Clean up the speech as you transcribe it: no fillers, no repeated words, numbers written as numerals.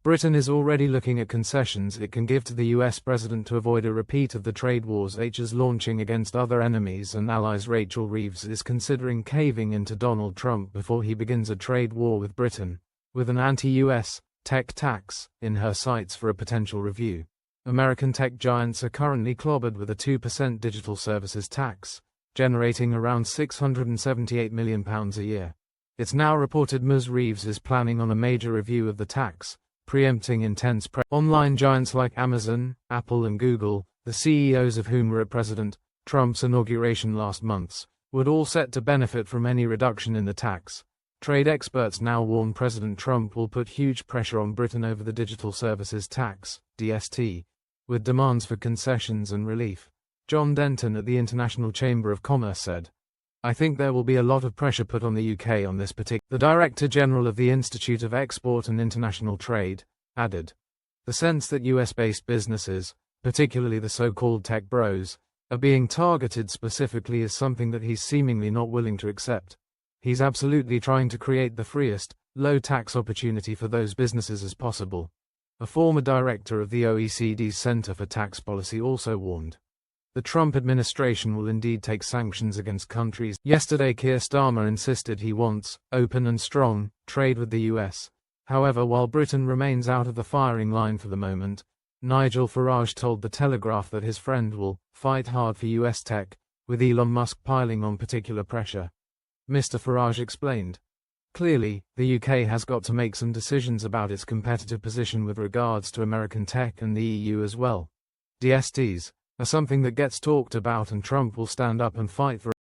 Britain is already looking at concessions it can give to the US president to avoid a repeat of the trade wars it is launching against other enemies and allies. Rachel Reeves is considering caving into Donald Trump before he begins a trade war with Britain, with an anti-US tech tax in her sights for a potential review. American tech giants are currently clobbered with a 2% digital services tax, generating around £678 million a year. It's now reported Ms. Reeves is planning on a major review of the tax, preempting intense pressure. Online giants like Amazon, Apple and Google, the CEOs of whom were at President Trump's inauguration last month, would all set to benefit from any reduction in the tax. Trade experts now warn President Trump will put huge pressure on Britain over the digital services tax, DST, with demands for concessions and relief. John Denton at the International Chamber of Commerce said, "I think there will be a lot of pressure put on the UK on this particular." The Director General of the Institute of Export and International Trade added, "The sense that US-based businesses, particularly the so-called tech bros, are being targeted specifically is something that he's seemingly not willing to accept. He's absolutely trying to create the freest, low-tax opportunity for those businesses as possible." A former director of the OECD's Center for Tax Policy also warned, "The Trump administration will indeed take sanctions against countries." Yesterday, Keir Starmer insisted he wants open and strong trade with the US. However, while Britain remains out of the firing line for the moment, Nigel Farage told The Telegraph that his friend will fight hard for US tech, with Elon Musk piling on particular pressure. Mr. Farage explained, "Clearly, the UK has got to make some decisions about its competitive position with regards to American tech and the EU as well. DSTs are something that gets talked about and Trump will stand up and fight for